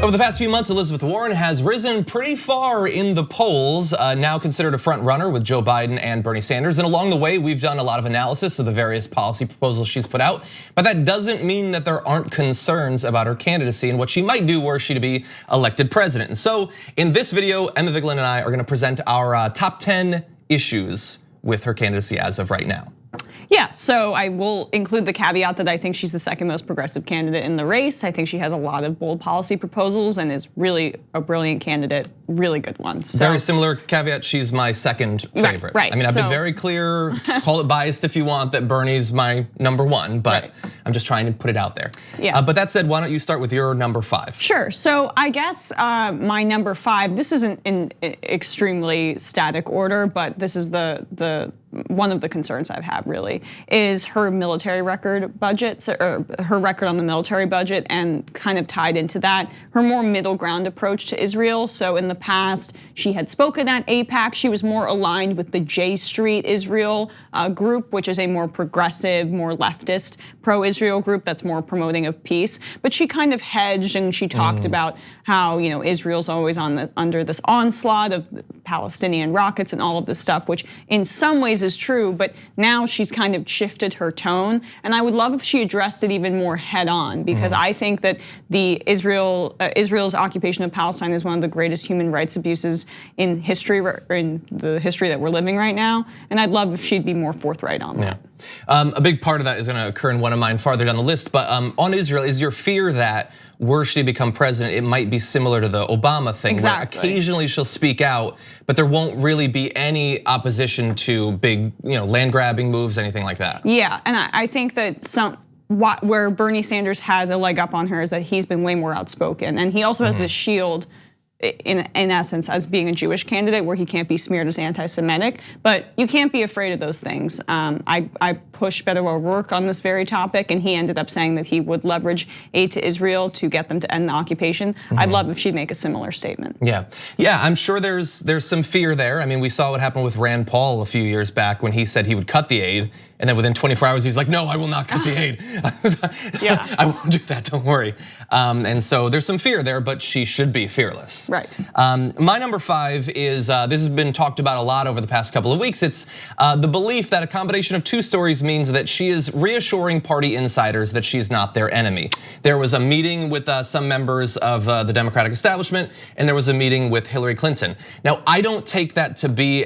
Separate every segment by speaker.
Speaker 1: Over the past few months, Elizabeth Warren has risen pretty far in the polls, now considered a front runner with Joe Biden and Bernie Sanders. And along the way, we've done a lot of analysis of the various policy proposals she's put out. But that doesn't mean that there aren't concerns about her candidacy and what she might do were she to be elected president. And so in this video, Emma Vigeland and I are gonna present our top 10 issues with her candidacy as of right now.
Speaker 2: Yeah, so I will include the caveat that I think she's the second most progressive candidate in the race. I think she has a lot of bold policy proposals and is really a brilliant candidate, really good one. So,
Speaker 1: very similar caveat, she's my second favorite.
Speaker 2: Right.
Speaker 1: I mean, I've been very clear, call it biased if you want, that Bernie's my number one, but I'm just trying to put it out there.
Speaker 2: Yeah.
Speaker 1: But that said, why don't you start with your number 5?
Speaker 2: Sure, so I guess my number 5, this isn't in extremely static order, but this is the one of the concerns I have really is her military record budget, or her record on the military budget, and kind of tied into that, her more middle ground approach to Israel. So in the past, she had spoken at AIPAC. She was more aligned with the J Street Israel group, which is a more progressive, more leftist pro-Israel group that's more promoting of peace. But she kind of hedged and she talked about how Israel's always under this onslaught of Palestinian rockets and all of this stuff, which in some ways is true, but now she's kind of shifted her tone. And I would love if she addressed it even more head on, because I think that Israel's occupation of Palestine is one of the greatest human rights abuses in history, or in the history that we're living right now. And I'd love if she'd be more forthright on that.
Speaker 1: A big part of that is gonna occur in one of mine farther down the list, but on Israel, is your fear that were she to become president, it might be similar to the Obama thing, where occasionally she'll speak out, but there won't really be any opposition to big land grabbing moves, anything like that?
Speaker 2: Yeah, and I think that where Bernie Sanders has a leg up on her is that he's been way more outspoken, and he also has this shield in essence as being a Jewish candidate where he can't be smeared as anti-Semitic, but you can't be afraid of those things. I pushed Beto O'Rourke on this very topic, and he ended up saying that he would leverage aid to Israel to get them to end the occupation. I'd love if she'd make a similar statement.
Speaker 1: Yeah, I'm sure there's some fear there. I mean, we saw what happened with Rand Paul a few years back when he said he would cut the aid, and then within 24 hours he's like, no, I will not cut the aid. I won't do that, don't worry. And so there's some fear there, but she should be fearless.
Speaker 2: Right.
Speaker 1: My number 5 is, this has been talked about a lot over the past couple of weeks. It's the belief that a combination of 2 stories means that she is reassuring party insiders that she's not their enemy. There was a meeting with some members of the Democratic establishment, and there was a meeting with Hillary Clinton. Now, I don't take that to be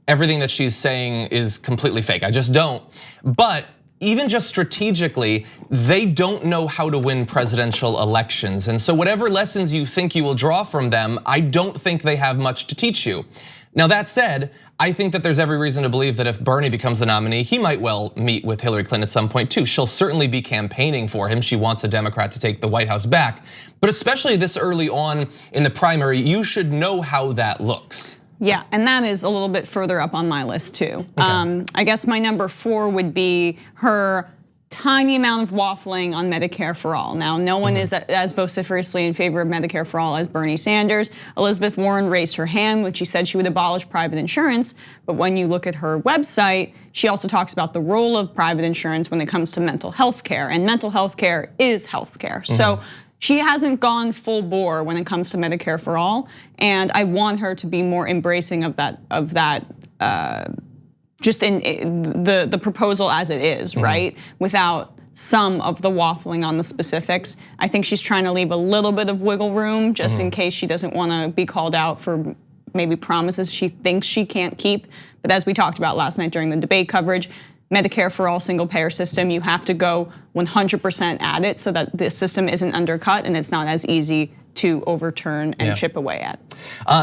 Speaker 1: everything that she's saying is completely fake. I just don't. But even just strategically, they don't know how to win presidential elections. And so whatever lessons you think you will draw from them, I don't think they have much to teach you. Now that said, I think that there's every reason to believe that if Bernie becomes the nominee, he might well meet with Hillary Clinton at some point too. She'll certainly be campaigning for him. She wants a Democrat to take the White House back. But especially this early on in the primary, you should know how that looks.
Speaker 2: Yeah, and that is a little bit further up on my list too. I guess my number 4 would be her tiny amount of waffling on Medicare for all. Now, no one is as vociferously in favor of Medicare for all as Bernie Sanders. Elizabeth Warren raised her hand when she said she would abolish private insurance, but when you look at her website, she also talks about the role of private insurance when it comes to mental health care, and mental health care is health care. So she hasn't gone full bore when it comes to Medicare for all, and I want her to be more embracing of that. Just in the proposal as it is, right? Without some of the waffling on the specifics. I think she's trying to leave a little bit of wiggle room just in case she doesn't want to be called out for maybe promises she thinks she can't keep. But as we talked about last night during the debate coverage, Medicare for all single payer system, you have to go 100% at it so that the system isn't undercut and it's not as easy to overturn and chip away at.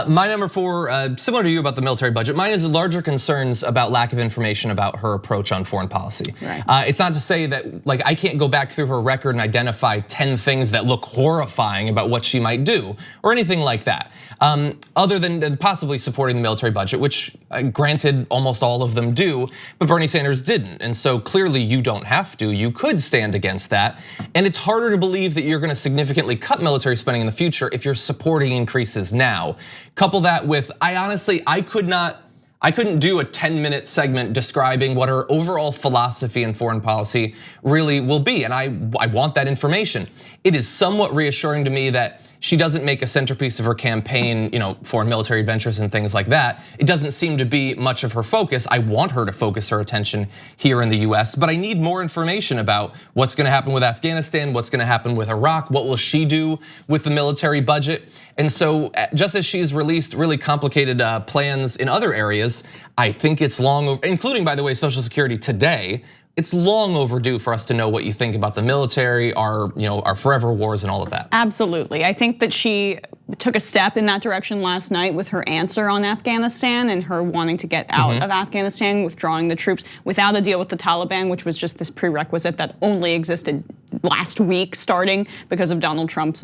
Speaker 1: My number 4, similar to you about the military budget, mine is larger concerns about lack of information about her approach on foreign policy. It's not to say that I can't go back through her record and identify 10 things that look horrifying about what she might do or anything like that. Other than possibly supporting the military budget, which granted almost all of them do, but Bernie Sanders didn't. And so clearly you don't have to, you could stand against that. And it's harder to believe that you're gonna significantly cut military spending in the future if you're supporting increases now. Couple that with, I couldn't do a 10-minute segment describing what her overall philosophy in foreign policy really will be, and I want that information. It is somewhat reassuring to me that she doesn't make a centerpiece of her campaign, foreign military adventures and things like that. It doesn't seem to be much of her focus. I want her to focus her attention here in the US, but I need more information about what's gonna happen with Afghanistan, what's gonna happen with Iraq, what will she do with the military budget? And so just as she's released really complicated plans in other areas, I think it's long, including by the way, Social Security today, it's long overdue for us to know what you think about the military, our forever wars and all of that.
Speaker 2: Absolutely, I think that she took a step in that direction last night with her answer on Afghanistan and her wanting to get out of Afghanistan, withdrawing the troops without a deal with the Taliban, which was just this prerequisite that only existed last week starting because of Donald Trump's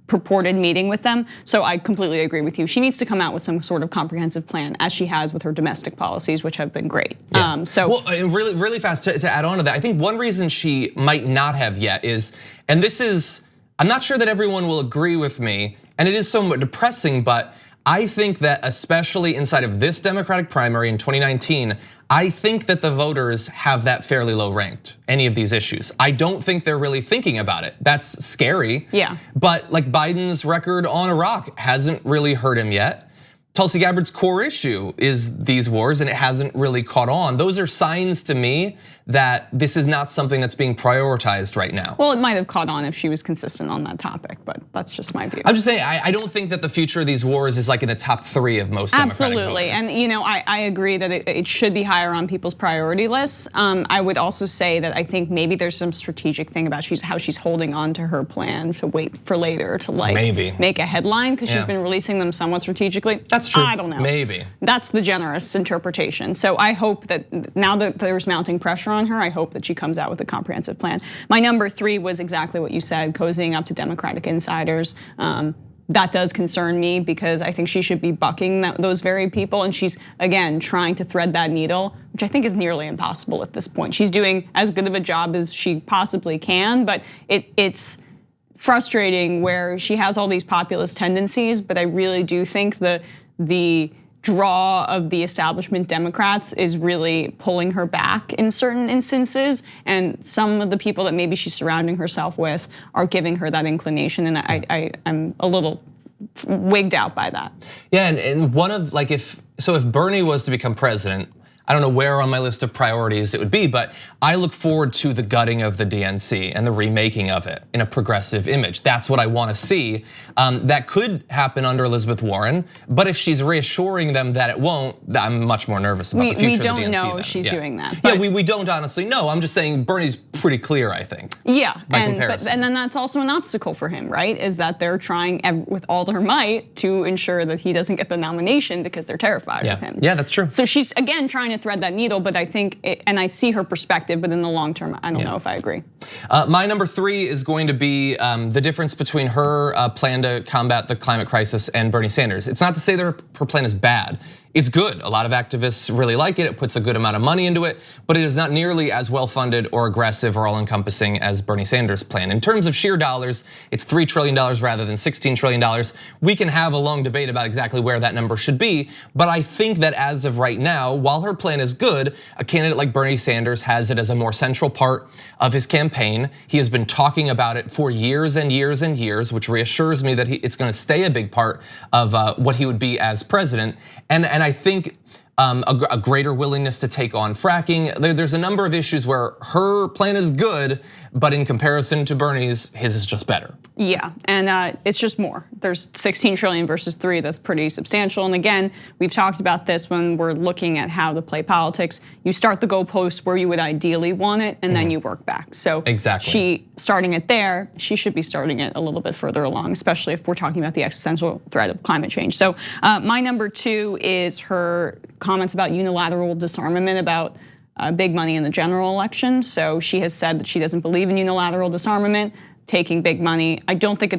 Speaker 2: purported meeting with them. So I completely agree with you. She needs to come out with some sort of comprehensive plan, as she has with her domestic policies, which have been great.
Speaker 1: Yeah. Well, really fast to add on to that, I think one reason she might not have yet is, and this is, I'm not sure that everyone will agree with me, and it is somewhat depressing, but I think that especially inside of this Democratic primary in 2019, I think that the voters have that fairly low ranked, any of these issues. I don't think they're really thinking about it. That's scary.
Speaker 2: Yeah.
Speaker 1: But like Biden's record on Iraq hasn't really hurt him yet. Tulsi Gabbard's core issue is these wars and it hasn't really caught on. Those are signs to me that this is not something that's being prioritized right now.
Speaker 2: Well, it might have caught on if she was consistent on that topic, but that's just my view.
Speaker 1: I'm just saying, I don't think that the future of these wars is like in the top 3 of most Democratic
Speaker 2: Absolutely,
Speaker 1: voters.
Speaker 2: and I agree that it should be higher on people's priority lists. I would also say that I think maybe there's some strategic thing about how she's holding on to her plan to wait for later to make a headline because she's been releasing them somewhat strategically.
Speaker 1: That's true.
Speaker 2: I don't know.
Speaker 1: Maybe.
Speaker 2: That's the generous interpretation. So I hope that now that there's mounting pressure on her, I hope that she comes out with a comprehensive plan. My number 3 was exactly what you said, cozying up to Democratic insiders. That does concern me because I think she should be bucking those very people, and she's again trying to thread that needle, which I think is nearly impossible at this point. She's doing as good of a job as she possibly can, but it's frustrating where she has all these populist tendencies, but I really do think the draw of the establishment Democrats is really pulling her back in certain instances, and some of the people that maybe she's surrounding herself with are giving her that inclination, and I'm a little wigged out by that.
Speaker 1: Yeah, and one of if Bernie was to become president, I don't know where on my list of priorities it would be, but I look forward to the gutting of the DNC and the remaking of it in a progressive image. That's what I want to see. That could happen under Elizabeth Warren, but if she's reassuring them that it won't, I'm much more nervous about the future of the DNC.
Speaker 2: We don't know if she's doing that.
Speaker 1: Yeah, we don't honestly know. I'm just saying Bernie's pretty clear, I think.
Speaker 2: Yeah, and
Speaker 1: comparison.
Speaker 2: then that's also an obstacle for him, right? Is that they're trying with all their might to ensure that he doesn't get the nomination because they're terrified of him.
Speaker 1: Yeah, that's true.
Speaker 2: So she's again trying to thread that needle, but I think, and I see her perspective, but in the long term, I don't know if I agree.
Speaker 1: My number 3 is going to be the difference between her plan to combat the climate crisis and Bernie Sanders. It's not to say that her plan is bad. It's good. A lot of activists really like it. It puts a good amount of money into it, but it is not nearly as well funded or aggressive or all encompassing as Bernie Sanders' plan. In terms of sheer dollars, it's $3 trillion rather than $16 trillion. We can have a long debate about exactly where that number should be, but I think that as of right now, while her plan is good, a candidate like Bernie Sanders has it as a more central part of his campaign. He has been talking about it for years and years and years, which reassures me that it's gonna stay a big part of what he would be as president. And I think a greater willingness to take on fracking. There's a number of issues where her plan is good, but in comparison to Bernie's, his is just better.
Speaker 2: Yeah, and it's just more. There's 16 trillion versus 3, that's pretty substantial. And again, we've talked about this when we're looking at how to play politics. You start the goalpost where you would ideally want it, and then you work back. So
Speaker 1: exactly.
Speaker 2: She starting it there, she should be starting it a little bit further along, especially if we're talking about the existential threat of climate change. So my number 2 is her comments about unilateral disarmament, about big money in the general election. So she has said that she doesn't believe in unilateral disarmament, taking big money. I don't think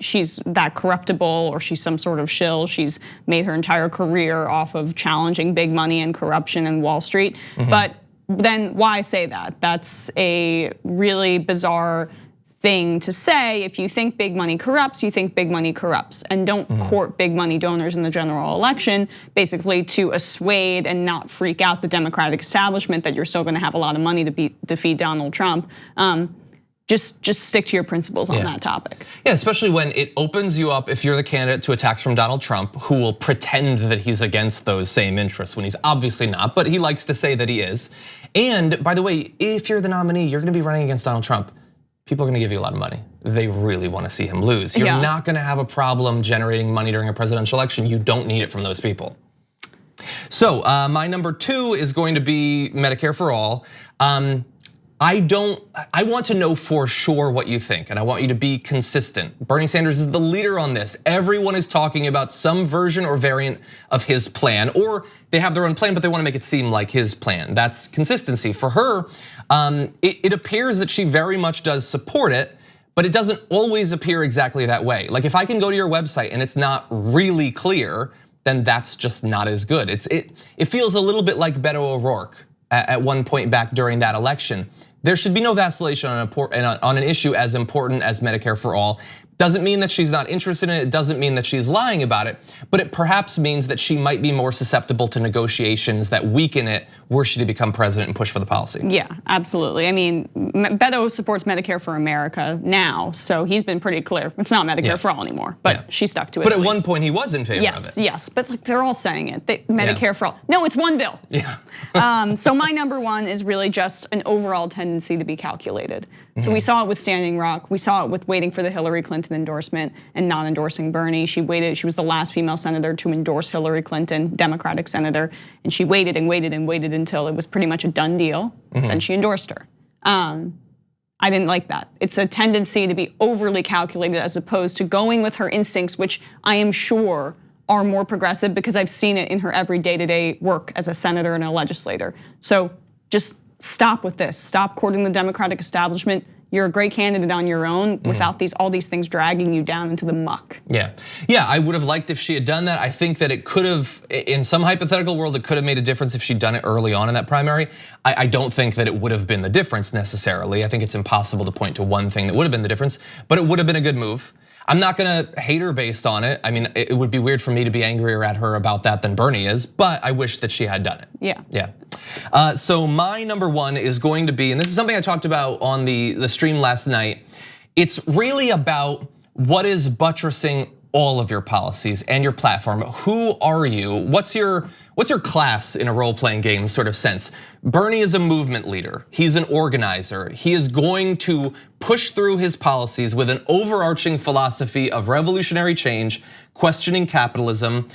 Speaker 2: she's that corruptible or she's some sort of shill. She's made her entire career off of challenging big money and corruption and Wall Street. But then why say that? That's a really bizarre thing to say. If you think big money corrupts, you think big money corrupts, and don't court big money donors in the general election, basically to assuade and not freak out the Democratic establishment that you're still gonna have a lot of money to defeat Donald Trump. just stick to your principles on that topic.
Speaker 1: Yeah, especially when it opens you up, if you're the candidate, to attacks from Donald Trump, who will pretend that he's against those same interests when he's obviously not, but he likes to say that he is. And by the way, if you're the nominee, you're gonna be running against Donald Trump. People are gonna give you a lot of money. They really wanna see him lose. You're not gonna have a problem generating money during a presidential election. You don't need it from those people. So my number 2 is going to be Medicare for all. I want to know for sure what you think, and I want you to be consistent. Bernie Sanders is the leader on this. Everyone is talking about some version or variant of his plan, or they have their own plan, but they want to make it seem like his plan. That's consistency. For her, it appears that she very much does support it, but it doesn't always appear exactly that way. Like if I can go to your website and it's not really clear, then that's just not as good. It feels a little bit like Beto O'Rourke at one point back during that election. There should be no vacillation on an issue as important as Medicare for all. Doesn't mean that she's not interested in it, doesn't mean that she's lying about it, but it perhaps means that she might be more susceptible to negotiations that weaken it were she to become president and push for the policy.
Speaker 2: Yeah, absolutely. I mean, Beto supports Medicare for America now, so he's been pretty clear. It's not Medicare for all anymore, but she stuck to it.
Speaker 1: But at one point he was in favor of it.
Speaker 2: Yes, but like they're all saying it, Medicare for all. No, it's one bill.
Speaker 1: Yeah.
Speaker 2: So my number 1 is really just an overall tendency to be calculated. So we saw it with Standing Rock, we saw it with waiting for the Hillary Clinton endorsement and not endorsing Bernie. She waited, she was the last female senator to endorse Hillary Clinton, Democratic senator, and she waited and waited and waited until it was pretty much a done deal, then she endorsed her. I didn't like that. It's a tendency to be overly calculated as opposed to going with her instincts, which I am sure are more progressive because I've seen it in her every day-to-day work as a senator and a legislator. So just stop with this. Stop courting the Democratic establishment. You're a great candidate on your own without all these things dragging you down into the muck.
Speaker 1: Yeah, I would have liked if she had done that. I think that it could have, in some hypothetical world, it could have made a difference if she'd done it early on in that primary. I don't think that it would have been the difference necessarily. I think it's impossible to point to one thing that would have been the difference, but it would have been a good move. I'm not gonna hate her based on it. I mean, it would be weird for me to be angrier at her about that than Bernie is, but I wish that she had done it.
Speaker 2: Yeah.
Speaker 1: So my number 1 is going to be, and this is something I talked about on the stream last night. It's really about what is buttressing all of your policies and your platform. Who are you? What's your class in a role-playing game sort of sense? Bernie is a movement leader. He's an organizer. He is going to push through his policies with an overarching philosophy of revolutionary change, questioning capitalism,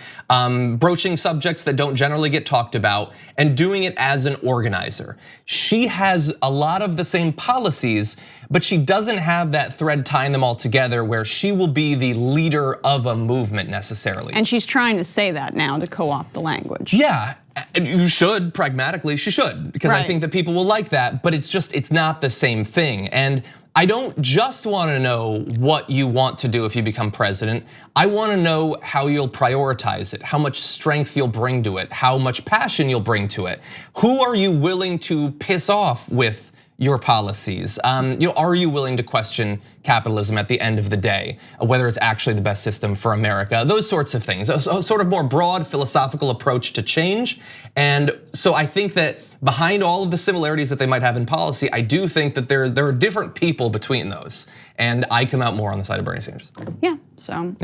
Speaker 1: broaching subjects that don't generally get talked about, and doing it as an organizer. She has a lot of the same policies, but she doesn't have that thread tying them all together where she will be the leader of a movement necessarily.
Speaker 2: And she's trying to say that now to co-opt the language.
Speaker 1: Yeah, you should, pragmatically, she should, because I think that people will like that, but it's not the same thing. And I don't just wanna know what you want to do if you become president. I wanna know how you'll prioritize it, how much strength you'll bring to it, how much passion you'll bring to it. Who are you willing to piss off with your policies? Are you willing to question capitalism at the end of the day, whether it's actually the best system for America? Those sorts of things, a sort of more broad philosophical approach to change. And so I think that behind all of the similarities that they might have in policy, I do think that there are different people between those. And I come out more on the side of Bernie Sanders.
Speaker 2: Yeah, so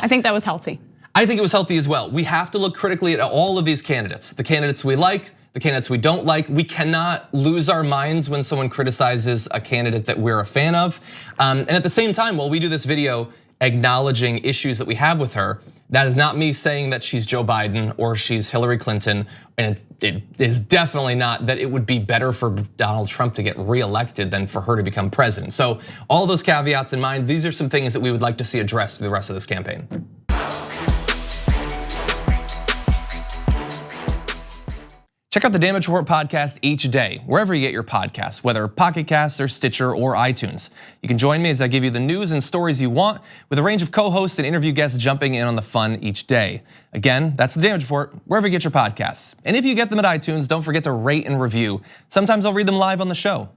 Speaker 2: I think that was healthy.
Speaker 1: I think it was healthy as well. We have to look critically at all of these candidates, the candidates we like, the candidates we don't like. We cannot lose our minds when someone criticizes a candidate that we're a fan of. And at the same time, while we do this video acknowledging issues that we have with her, that is not me saying that she's Joe Biden or she's Hillary Clinton. And it is definitely not that it would be better for Donald Trump to get reelected than for her to become president. So all those caveats in mind, these are some things that we would like to see addressed through the rest of this campaign. Check out the Damage Report podcast each day, wherever you get your podcasts, whether Pocket Casts or Stitcher or iTunes. You can join me as I give you the news and stories you want with a range of co-hosts and interview guests jumping in on the fun each day. Again, that's the Damage Report, wherever you get your podcasts. And if you get them at iTunes, don't forget to rate and review. Sometimes I'll read them live on the show.